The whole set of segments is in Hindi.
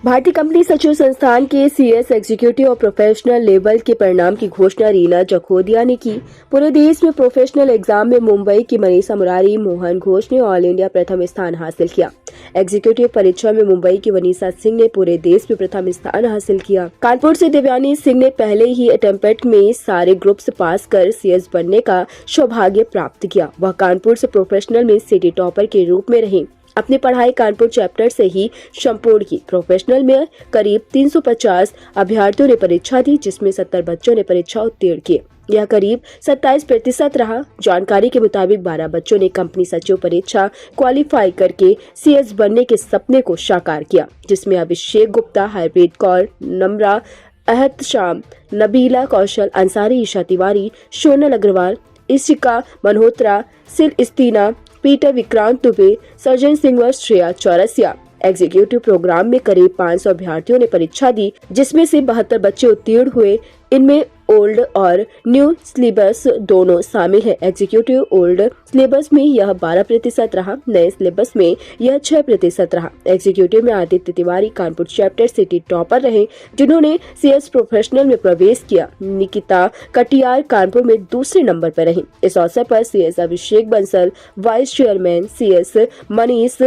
भारतीय कंपनी सचिव संस्थान के सीएस एग्जीक्यूटिव और प्रोफेशनल लेवल के परिणाम की घोषणा रीना जखोदिया ने की। पूरे देश में प्रोफेशनल एग्जाम में मुंबई की मनीषा मुरारी मोहन घोष ने ऑल इंडिया प्रथम स्थान हासिल किया। एग्जीक्यूटिव परीक्षा में मुंबई की वनीसा सिंह ने पूरे देश में प्रथम स्थान हासिल किया। कानपुर से देवयानी सिंह ने पहले ही अटेम्प्ट में सारे ग्रुप्स पास कर सीएस बनने का सौभाग्य प्राप्त किया। वह कानपुर से प्रोफेशनल में सिटी टॉपर के रूप में रही। अपनी पढ़ाई कानपुर चैप्टर से ही संपूर्ण की। प्रोफेशनल में करीब 350 अभ्यर्थियों ने परीक्षा दी, जिसमें 70 बच्चों ने परीक्षा उत्तीर्ण की। यह करीब 27% रहा। जानकारी के मुताबिक 12 बच्चों ने कंपनी सचिव परीक्षा क्वालिफाई करके सीएस बनने के सपने को साकार किया, जिसमें अभिषेक गुप्ता, हरप्रीत कौर, नम्रा, अहद शाम, नबीला कौशल, अंसारी, ईशा तिवारी, सोनल अग्रवाल, इशिका मल्होत्रा, सिल इस्तीना, पीटर विक्रांत दुबे, सर्जन सिंह व श्रेया चौरसिया। एग्जीक्यूटिव प्रोग्राम में करीब 500 अभ्यर्थियों ने परीक्षा दी, जिसमें से 72 बच्चे उत्तीर्ण हुए। इनमें ओल्ड और न्यू सिलेबस दोनों शामिल है। एग्जीक्यूटिव ओल्ड सिलेबस में यह 12% रहा, नए सिलेबस में यह 6% रहा। एग्जीक्यूटिव में Aditya Tiwari Kanpur chapter city topper रहे, जिन्होंने सीएस प्रोफेशनल में प्रवेश किया। निकिता कटियार कानपुर में दूसरे नंबर पर रही। इस अवसर पर CS Abhishek Bansal, vice chairman CS Manish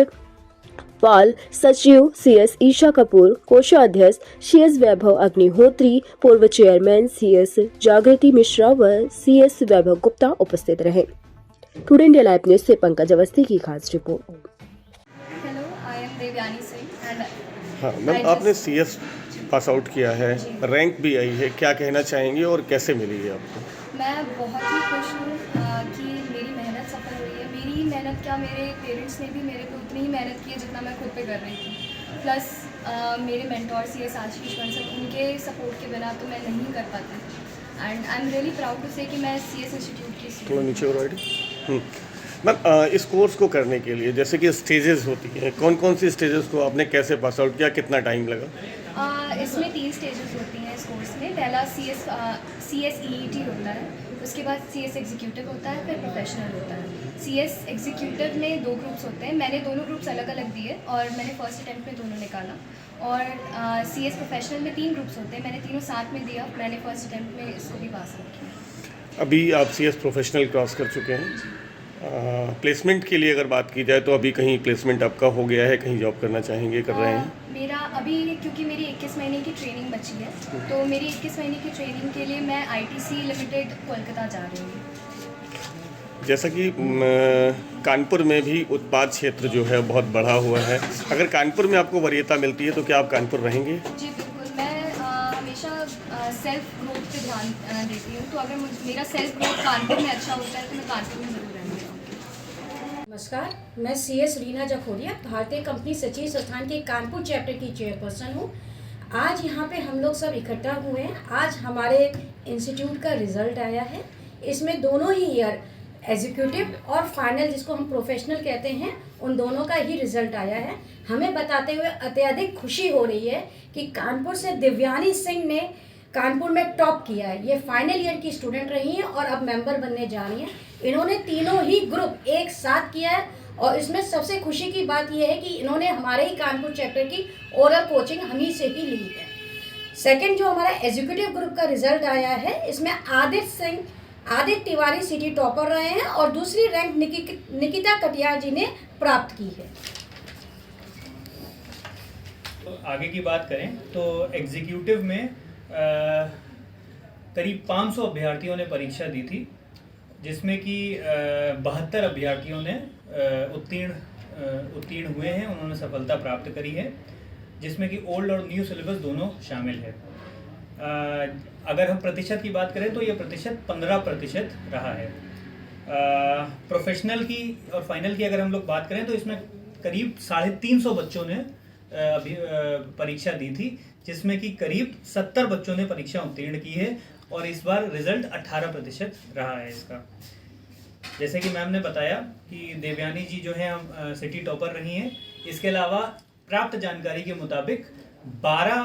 Pal, सचिव सीएस ईशा कपूर, कोषाध्यक्ष सीएस वैभव अग्निहोत्री, पूर्व चेयरमैन सीएस जागृति मिश्रा व सीएस वैभव गुप्ता उपस्थित रहे। टुडे इंडिया लाइव न्यूज से पंकज अवस्थी की खास report. Hello, I am Devyani Singh and हाँ मैम, आपने सीएस पास आउट किया है, रैंक भी आई है, क्या कहना चाहेंगे और कैसे मिली है आपको? मैं बहुत ही खुश हूँ कि मेरी मेहनत सफल हुई है। मेरी मेहनत क्या, मेरे पेरेंट्स ने भी मेरे को उतनी ही मेहनत की है जितना मैं खुद पे कर रही थी। प्लस मेरे मेंटोर सीएस आशीष बंसल, उनके सपोर्ट के बिना तो मैं नहीं कर पाती। And I am really proud to say कि मैं सीएस इंस्टीट्यूट की थोड़ा नीचे और स्टूडेंट। मैम, इस कोर्स को करने के लिए जैसे कि स्टेजेस होती हैं, कौन कौन सी स्टेजेस को आपने कैसे पास आउट किया, कितना टाइम लगा? इसमें 3 स्टेजेस होती हैं इस कोर्स में। पहला सीएस ईईटी होता है, उसके बाद सीएस एग्जीक्यूटिव होता है, फिर प्रोफेशनल होता है। सीएस एग्जीक्यूटिव में 2 ग्रुप्स होते हैं। मैंने दोनों ग्रुप्स अलग अलग दिए और मैंने फर्स्ट अटेम्प्ट में दोनों निकाला। और सीएस प्रोफेशनल में 3 ग्रुप्स होते हैं। मैंने तीनों साथ में दिया। मैंने फर्स्ट अटेम्प्ट में इसको भी पास आउट किया। अभी आप सीएस प्रोफेशनल क्रॉस कर चुके हैं। प्लेसमेंट के लिए अगर बात की जाए तो अभी कहीं प्लेसमेंट आपका हो गया है, कहीं जॉब करना चाहेंगे, कर रहे हैं? मेरा अभी, क्योंकि मेरी 21 महीने की ट्रेनिंग बची है, तो मेरी 21 महीने की ट्रेनिंग के लिए मैं आईटीसी लिमिटेड कोलकाता जा रही हूँ। जैसा कि कानपुर में भी उत्पाद क्षेत्र जो है बहुत बढ़ा हुआ है, अगर कानपुर में आपको वरीयता मिलती है तो क्या आप कानपुर रहेंगे? जी बिल्कुल, मैं हमेशा सेल्फ ग्रोथ पे ध्यान देती हूँ। तो अगर मेरा सेल्फ ग्रोथ कानपुर में अच्छा होता है तो मैं कानपुर में ज़रूर रहूँगी। नमस्कार, मैं सीएस रीना जखोदिया, भारतीय कंपनी सचिव संस्थान के कानपुर चैप्टर की चेयरपर्सन हूँ। आज यहाँ पे हम लोग सब इकट्ठा हुए हैं। आज हमारे इंस्टीट्यूट का रिजल्ट आया है। इसमें दोनों ही ईयर एग्जीक्यूटिव और फाइनल, जिसको हम प्रोफेशनल कहते हैं, उन दोनों का ही रिजल्ट आया है। हमें बताते हुए अत्यधिक खुशी हो रही है कि कानपुर से देवयानी सिंह ने कानपुर में टॉप किया है। ये फाइनल ईयर की स्टूडेंट रही हैं और अब मेंबर बनने जा रही हैं। इन्होंने तीनों ही ग्रुप एक साथ किया है और इसमें सबसे खुशी की बात यह है कि इन्होंने हमारे ही कानपुर चैप्टर की ओरल कोचिंग हम ही से ही ली है। सेकंड जो हमारा एग्जीक्यूटिव ग्रुप का रिजल्ट आया है, इसमें आदित्य तिवारी सिटी टॉपर रहे हैं और दूसरी रैंक निकिता कटियार जी ने प्राप्त की है। तो आगे की बात करें तो एग्जीक्यूटिव में करीब 500 अभ्यर्थियों ने परीक्षा दी थी, जिसमें कि 72 अभ्यर्थियों ने उत्तीर्ण हुए हैं, उन्होंने सफलता प्राप्त करी है, जिसमें कि ओल्ड और न्यू सिलेबस दोनों शामिल है। अगर हम प्रतिशत की बात करें तो ये प्रतिशत 15% रहा है। प्रोफेशनल की और फाइनल की अगर हम लोग बात करें तो इसमें करीब 350 बच्चों ने परीक्षा दी थी, जिसमें कि करीब 70 बच्चों ने परीक्षा उत्तीर्ण की है और इस बार रिजल्ट 18% रहा है इसका। जैसे कि मैम ने बताया कि देवयानी जी जो है हम सिटी टॉपर रही हैं। इसके अलावा प्राप्त जानकारी के मुताबिक 12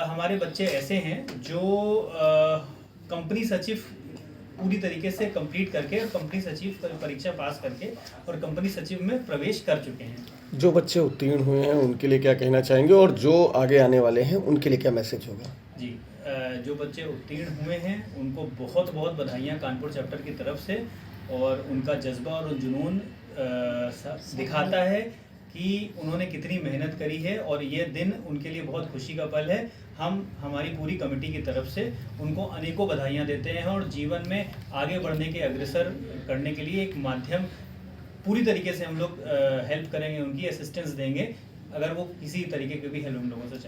हमारे बच्चे ऐसे हैं जो कंपनी सचिव पूरी तरीके से कंप्लीट करके और कंपनी सचिव परीक्षा पास करके और कंपनी सचिव में प्रवेश कर चुके हैं। जो बच्चे उत्तीर्ण हुए हैं उनके लिए क्या कहना चाहेंगे और जो आगे आने वाले हैं उनके लिए क्या मैसेज होगा? जी, जो बच्चे उत्तीर्ण हुए हैं उनको बहुत बहुत बधाइयाँ कानपुर चैप्टर की तरफ से, और उनका जज्बा और जुनून दिखाता है कि उन्होंने कितनी मेहनत करी है, और ये दिन उनके लिए बहुत खुशी का पल है। हम हमारी पूरी कमेटी की तरफ से उनको अनेकों बधाइयाँ देते हैं, और जीवन में आगे बढ़ने के अग्रसर करने के लिए एक माध्यम पूरी तरीके से हम लोग हेल्प करेंगे, उनकी असिस्टेंस देंगे अगर वो किसी तरीके की भी हेल्प हम लोगों से चाहें।